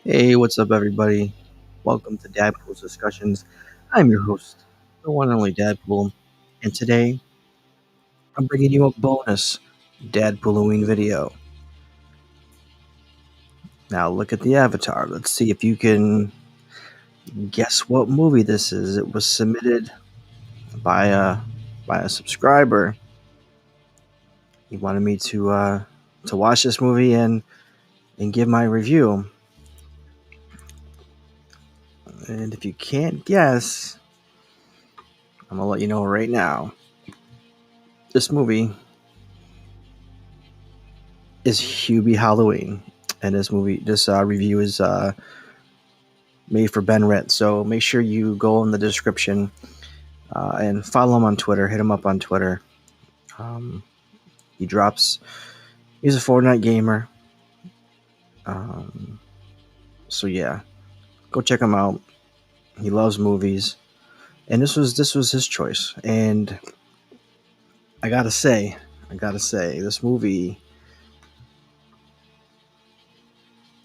Hey, what's up, everybody? Welcome to DadPooL's Discussions. I'm your host, the one and only DadPooL, and today I'm bringing you a bonus DadPooLoWeen video. Now, look at the avatar. Let's see if you can guess what movie this is. It was submitted by a subscriber. He wanted me to watch this movie and give my review. And if you can't guess, I'm gonna let you know right now. This movie is Hubie Halloween, and this review is made for Ben Ritt. So make sure you go in the description and follow him on Twitter. Hit him up on Twitter. Um, he's a Fortnite gamer. So yeah, go check him out. He loves movies, and this was his choice. And I gotta say, this movie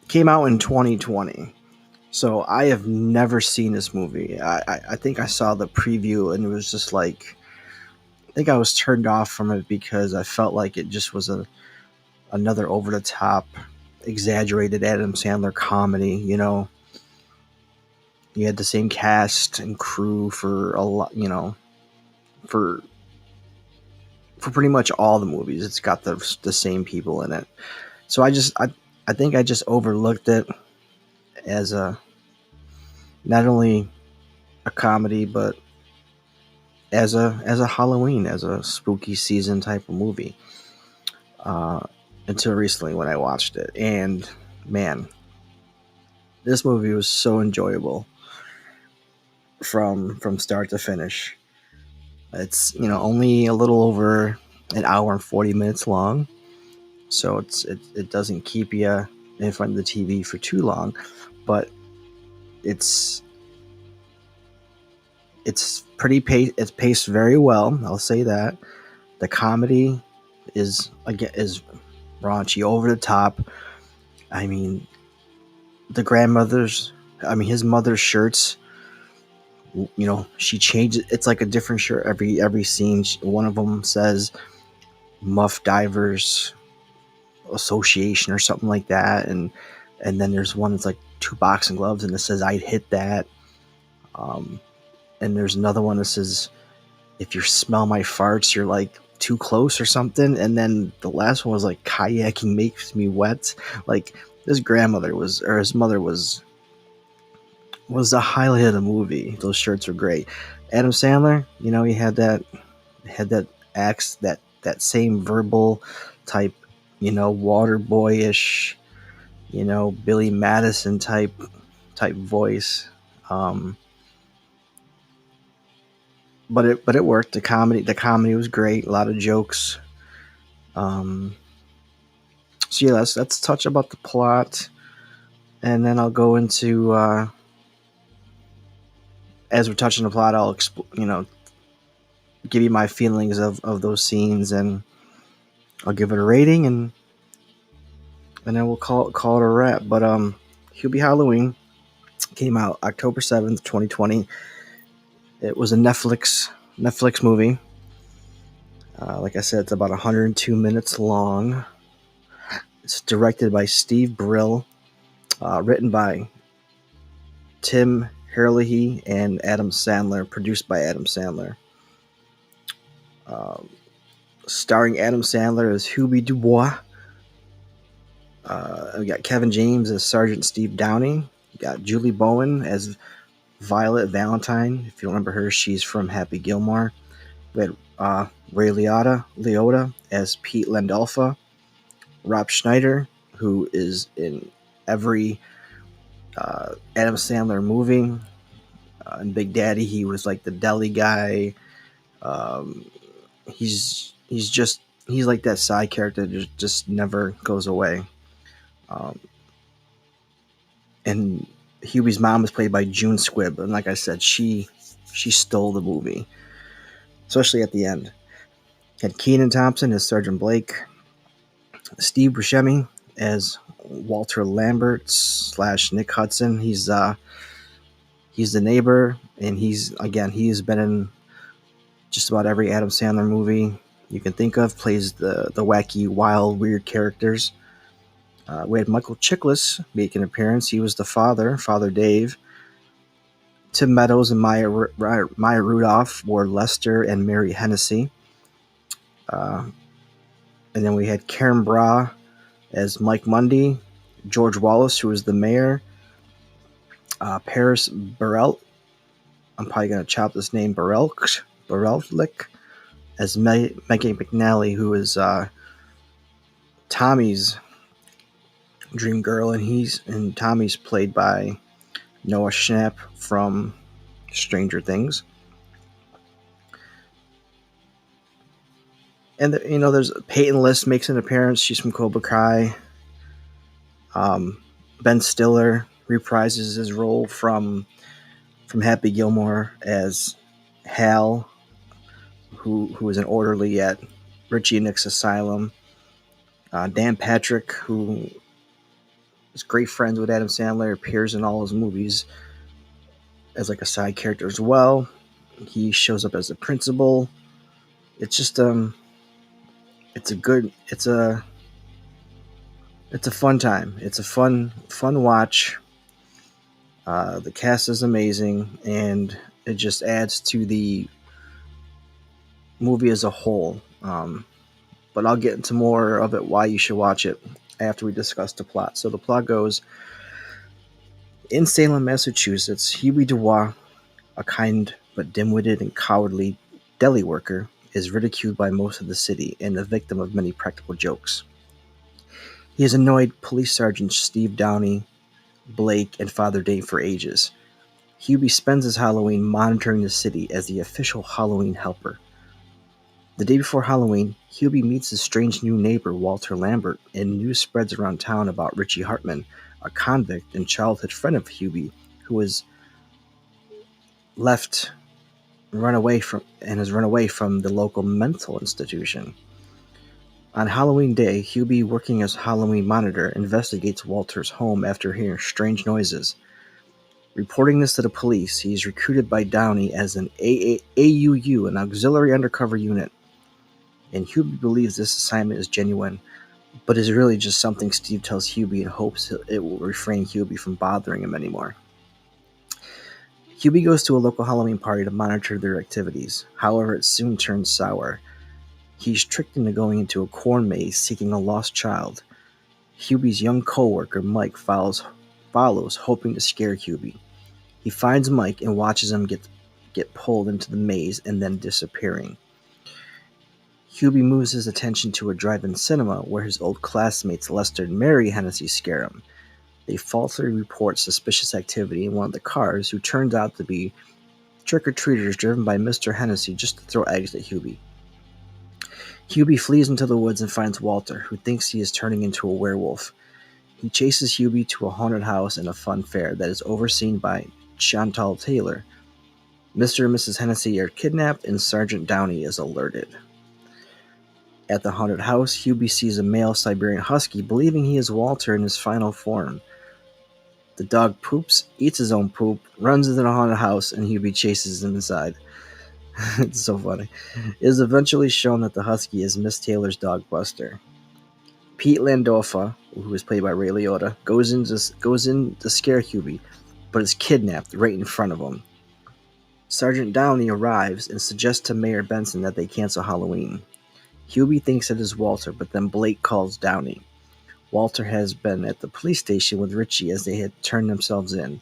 came out in 2020. So I have never seen this movie. I think I saw the preview and it was just like, I think I was turned off from it because I felt like it just was another over the top, exaggerated Adam Sandler comedy. You know, you had the same cast and crew for a lot. You know, for pretty much all the movies, it's got the same people in it. So I think I just overlooked it as a not only a comedy but as a Halloween, as a spooky season type of movie. Until recently when I watched it, and man, this movie was so enjoyable from start to finish. It's only a little over an hour and 40 minutes long, so it doesn't keep you in front of the TV for too long, but it's it's paced very well. I'll say that. The comedy is raunchy, over the top. I mean, his mother's shirts. She changes. It's like a different shirt every scene. One of them says Muff Divers Association or something like that, and then there's one that's like two boxing gloves and it says I'd hit that. And there's another one that says if you smell my farts, you're like too close or something. And then the last one was like kayaking makes me wet. Like his mother was the highlight of the movie. Those shirts were great. Adam Sandler, he had that acts that same verbal type, water boyish, Billy Madison type voice. But it worked. The comedy was great. A lot of jokes. So yeah, let's touch about the plot, and then I'll go into as we're touching the plot, I'll give you my feelings of those scenes, and I'll give it a rating, and then we'll call it a wrap. But Hubie Halloween came out October 7th, 2020. It was a Netflix movie. Like I said, it's about 102 minutes long. It's directed by Steve Brill, written by Tim Herlihy and Adam Sandler, produced by Adam Sandler. Starring Adam Sandler as Hubie Dubois. We got Kevin James as Sergeant Steve Downey. We got Julie Bowen as Violet Valentine. If you remember her, she's from Happy Gilmore. We had Ray Liotta as Pete Landolfa. Rob Schneider, who is in every Adam Sandler movie. In Big Daddy, he was like the deli guy. He's like that side character that just never goes away. And Hubie's mom is played by June Squibb, and like I said, she stole the movie, especially at the end. Had Kenan Thompson as Sergeant Blake, Steve Buscemi as Walter Lambert / Nick Hudson. He's the neighbor, and he has been in just about every Adam Sandler movie you can think of. Plays the wacky, wild, weird characters. We had Michael Chiklis make an appearance. He was the Father Dave. Tim Meadows and Maya Rudolph were Lester and Mary Hennessy. And then we had Karen Bra as Mike Mundy, George Wallace, who was the mayor, Paris Burrell, I'm probably going to chop this name, Burellik, as Megan McNally, who is Tommy's dream girl, and Tommy's played by Noah Schnapp from Stranger Things. And there's Peyton List makes an appearance. She's from Cobra Kai. Ben Stiller reprises his role from Happy Gilmore as Hal, who is an orderly at Richie and Nick's asylum. Dan Patrick, who is great friends with Adam Sandler, appears in all his movies as like a side character as well. He shows up as the principal. It's just it's a fun time. It's a fun watch. The cast is amazing, and it just adds to the movie as a whole. But I'll get into more of it, why you should watch it, after we discuss the plot. So the plot goes: in Salem, Massachusetts, Hubie Dubois, a kind but dim-witted and cowardly deli worker, is ridiculed by most of the city and the victim of many practical jokes. He has annoyed Police Sergeant Steve Downey, Blake, and Father Dave for ages. Hubie spends his Halloween monitoring the city as the official Halloween helper. The day before Halloween, Hubie meets his strange new neighbor, Walter Lambert, and news spreads around town about Richie Hartman, a convict and childhood friend of Hubie, who has run away from the local mental institution. On Halloween Day, Hubie, working as Halloween monitor, investigates Walter's home after hearing strange noises. Reporting this to the police, he is recruited by Downey as an AUU, an auxiliary undercover unit. And Hubie believes this assignment is genuine, but is really just something Steve tells Hubie in hopes it will refrain Hubie from bothering him anymore. Hubie goes to a local Halloween party to monitor their activities. However, it soon turns sour. He's tricked into going into a corn maze seeking a lost child. Hubie's young co-worker, Mike, follows, hoping to scare Hubie. He finds Mike and watches him get pulled into the maze and then disappearing. Hubie moves his attention to a drive-in cinema where his old classmates Lester and Mary Hennessy scare him. They falsely report suspicious activity in one of the cars, who turns out to be trick-or-treaters driven by Mr. Hennessy just to throw eggs at Hubie. Hubie flees into the woods and finds Walter, who thinks he is turning into a werewolf. He chases Hubie to a haunted house and a fun fair that is overseen by Chantal Taylor. Mr. and Mrs. Hennessy are kidnapped, and Sergeant Downey is alerted. At the haunted house, Hubie sees a male Siberian husky, believing he is Walter in his final form. The dog poops, eats his own poop, runs into the haunted house, and Hubie chases him inside. It's so funny. It is eventually shown that the husky is Miss Taylor's dog Buster. Pete Landolfa, who is played by Ray Liotta, goes in to scare Hubie, but is kidnapped right in front of him. Sergeant Downey arrives and suggests to Mayor Benson that they cancel Halloween. Hubie thinks it is Walter, but then Blake calls Downey. Walter has been at the police station with Richie as they had turned themselves in.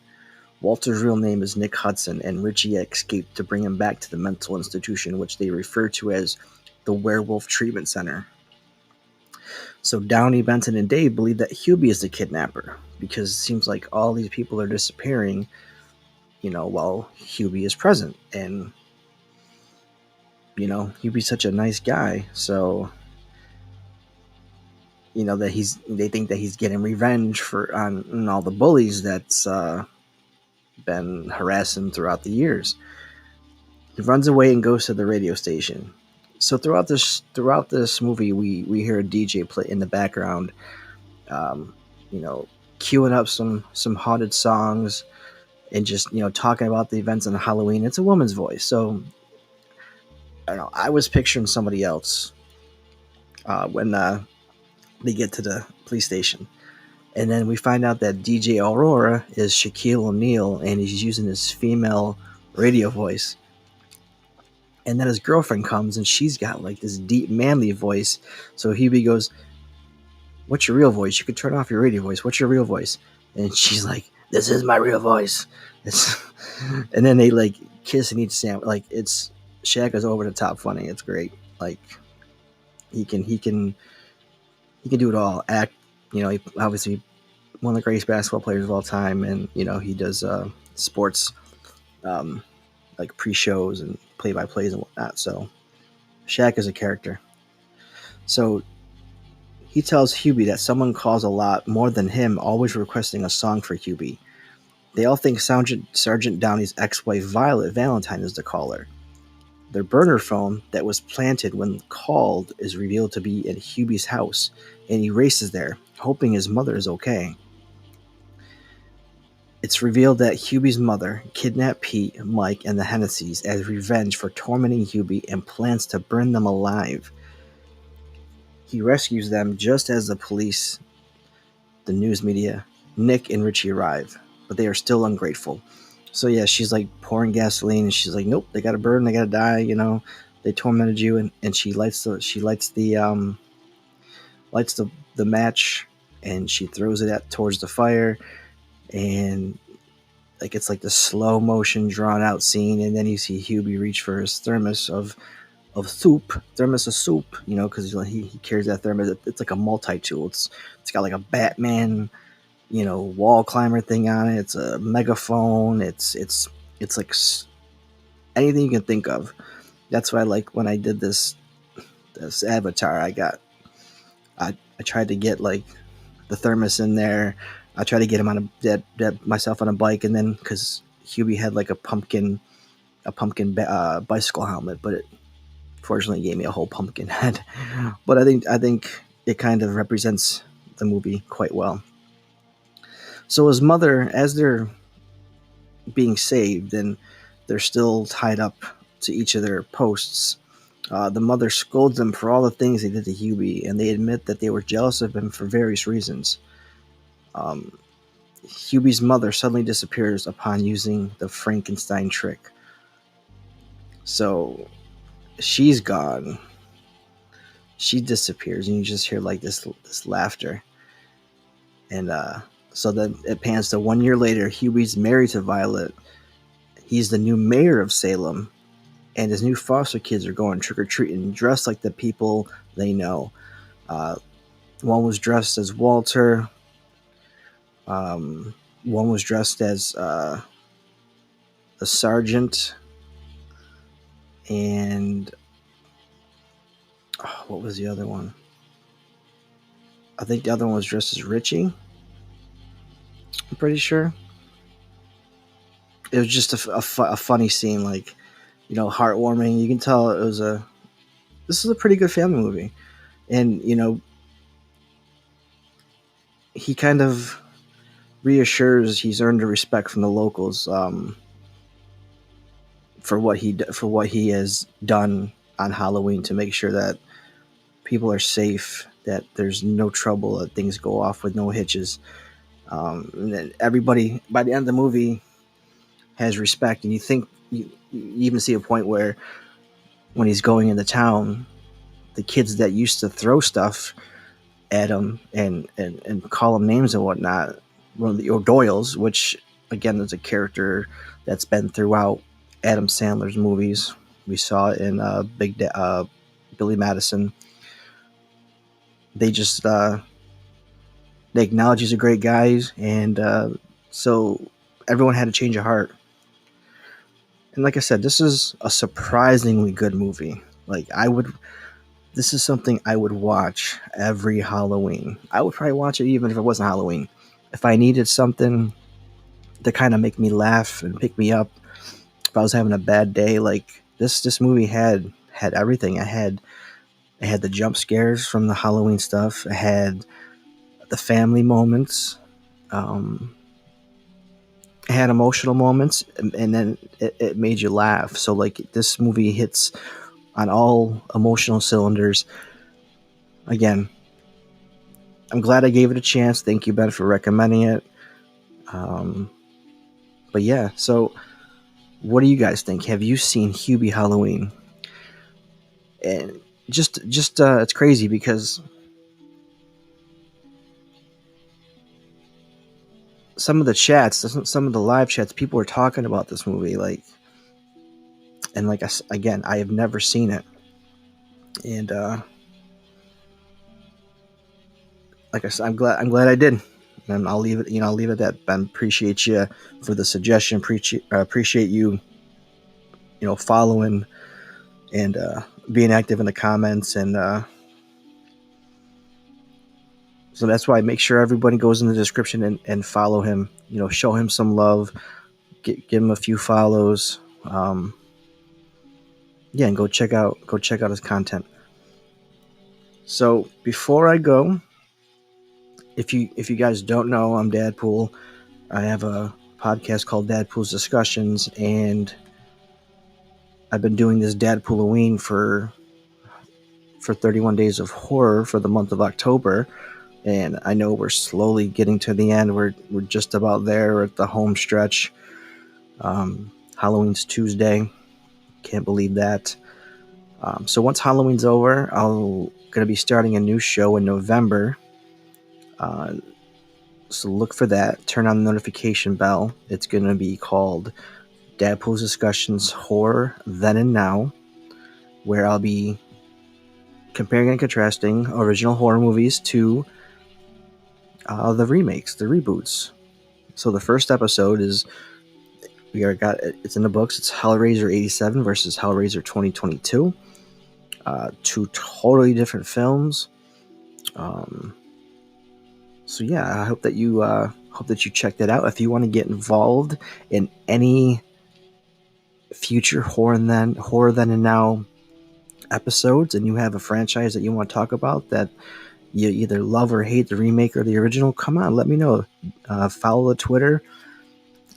Walter's real name is Nick Hudson, and Richie escaped to bring him back to the mental institution, which they refer to as the Werewolf Treatment Center. So Downey, Benson, and Dave believe that Hubie is the kidnapper, because it seems like all these people are disappearing, while Hubie is present. And Hubie's such a nice guy, so that they think that he's getting revenge on all the bullies that's been harassing throughout the years. He runs away and goes to the radio station. So throughout this movie, we hear a DJ play in the background, you know, queuing up some haunted songs and just, talking about the events on Halloween. It's a woman's voice. So I don't know. I was picturing somebody else when they get to the police station. And then we find out that DJ Aurora is Shaquille O'Neal and he's using his female radio voice. And then his girlfriend comes and she's got like this deep manly voice. So Hubie goes, "What's your real voice? You could turn off your radio voice. What's your real voice?" And she's like, "This is my real voice." It's, and then they like kiss and eat sandwich. Like it's Shaq is over the top funny. It's great. Like he can do it all. Act, he obviously one of the greatest basketball players of all time, and he does sports um, like pre-shows and play-by-plays and whatnot. So Shaq is a character. So he tells Hubie that someone calls a lot more than him, always requesting a song for Hubie. They all think Sergeant Downey's ex-wife Violet Valentine is the caller. Their burner phone that was planted when called is revealed to be in Hubie's house, and he races there, hoping his mother is okay. It's revealed that Hubie's mother kidnapped Pete, Mike, and the Hennessy's as revenge for tormenting Hubie and plans to burn them alive. He rescues them just as the police, the news media, Nick, and Richie arrive, but they are still ungrateful. So yeah, she's like pouring gasoline, and she's like, "Nope, they gotta burn, they gotta die." They tormented you, and she lights the match, and she throws it towards the fire, and like it's like the slow motion drawn out scene, and then you see Hubie reach for his thermos of soup, because he carries that thermos. It's like a multi-tool. It's got like a Batman wall climber thing on it. It's a megaphone. It's like anything you can think of. That's why, like, when I did this avatar, I tried to get like the thermos in there. I tried to get him on myself on a bike, and then because Hubie had like a pumpkin bicycle helmet, but it fortunately gave me a whole pumpkin head. But I think it kind of represents the movie quite well. So his mother, as they're being saved and they're still tied up to each of their posts, the mother scolds them for all the things they did to Hubie, and they admit that they were jealous of him for various reasons. Hubie's mother suddenly disappears upon using the Frankenstein trick. So she's gone. She disappears, and you just hear like this laughter. And so then it pans to 1 year later. Hubie's married to Violet. He's the new mayor of Salem, and his new foster kids are going trick-or-treating, dressed like the people they know. One was dressed as Walter. One was dressed as a sergeant. And what was the other one? I think the other one was dressed as Richie. I'm pretty sure. It was just a funny scene, like, heartwarming. You can tell this is a pretty good family movie. And, he kind of reassures he's earned the respect from the locals for what he has done on Halloween to make sure that people are safe, that there's no trouble, that things go off with no hitches. And then everybody, by the end of the movie, has respect. And you even see a point where when he's going into town, the kids that used to throw stuff at him and call him names and whatnot, one of the O'Doyles, which again is a character that's been throughout Adam Sandler's movies. We saw it in Billy Madison. They just they acknowledge he's a great guy, and so everyone had a change of heart. And like I said, this is a surprisingly good movie. This is something I would watch every Halloween. I would probably watch it even if it wasn't Halloween. If I needed something to kind of make me laugh and pick me up, if I was having a bad day, like this movie had everything. I had the jump scares from the Halloween stuff. I had the family moments. It had emotional moments, and then it made you laugh. So like this movie hits on all emotional cylinders. Again, I'm glad I gave it a chance. Thank you, Ben, for recommending it. But yeah, so what do you guys think? Have you seen Hubie Halloween? And just it's crazy because some of the chats, some of the live chats, people were talking about this movie, like, and like again, I have never seen it, and like I said, I'm glad I did, and I'll leave it, I'll leave it at that. Ben, appreciate you for the suggestion. Appreciate you, following and being active in the comments, and so that's why I make sure everybody goes in the description and follow him. Show him some love, give him a few follows. Yeah, and go check out his content. So before I go, if you guys don't know, I'm DadPooL. I have a podcast called DadPooL's Discussions, and I've been doing this DadPooLoWeen for 31 days of horror for the month of October. And I know we're slowly getting to the end. We're just about there. We're at the home stretch. Halloween's Tuesday. Can't believe that. So once Halloween's over, I'm going to be starting a new show in November. So look for that. Turn on the notification bell. It's going to be called DadPooL's Discussions Horror Then and Now, where I'll be comparing and contrasting original horror movies to the remakes, the reboots. So the first episode is it's in the books. It's Hellraiser 87 versus Hellraiser 2022. Two totally different films. So yeah, I hope that you check that out. If you want to get involved in any future Horror Then and Now episodes, and you have a franchise that you want to talk about that you either love or hate, the remake or the original, come on, let me know. Follow the Twitter,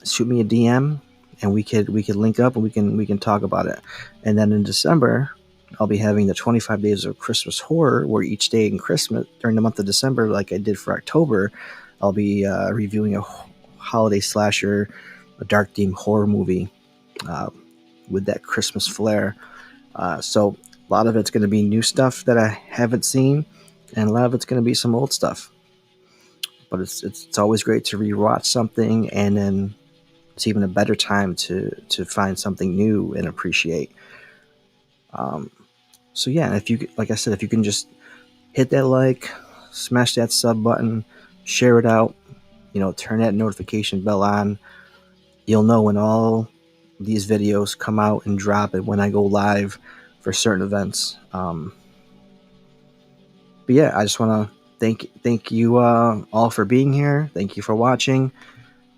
shoot me a DM, and we could link up and we can talk about it. And then in December, I'll be having the 25 days of Christmas horror, where each day in Christmas during the month of December, like I did for October, I'll be reviewing a holiday slasher, a dark themed horror movie with that Christmas flair. So a lot of it's going to be new stuff that I haven't seen, and a lot of it's going to be some old stuff. But it's always great to rewatch something, and then it's even a better time to find something new and appreciate. So yeah, if you, like I said, if you can just hit that like, smash that sub button, share it out, turn that notification bell on, you'll know when all these videos come out and drop, and when I go live for certain events. But yeah, I just want to thank you all for being here. Thank you for watching.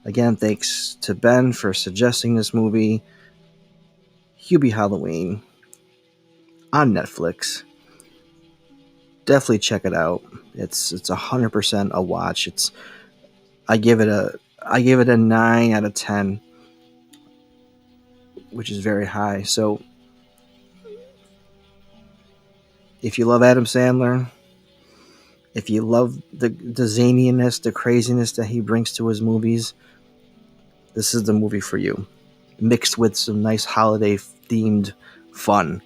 Again, thanks to Ben for suggesting this movie, Hubie Halloween, on Netflix. Definitely check it out. It's 100% a watch. I give it a 9 out of 10, which is very high. So if you love Adam Sandler, if you love the zaniness, the craziness that he brings to his movies, this is the movie for you, mixed with some nice holiday themed fun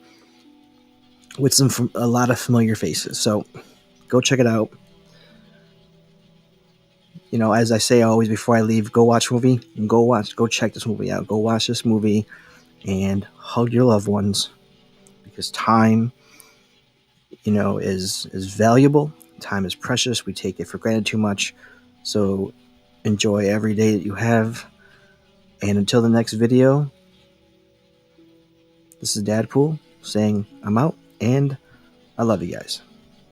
with a lot of familiar faces. So go check it out. As I say always before I leave, go watch a movie, and go check this movie out. Go watch this movie and hug your loved ones, because time, is valuable. Time is precious. We take it for granted too much. So enjoy every day that you have. And until the next video, this is DadPooL saying I'm out, and I love you guys.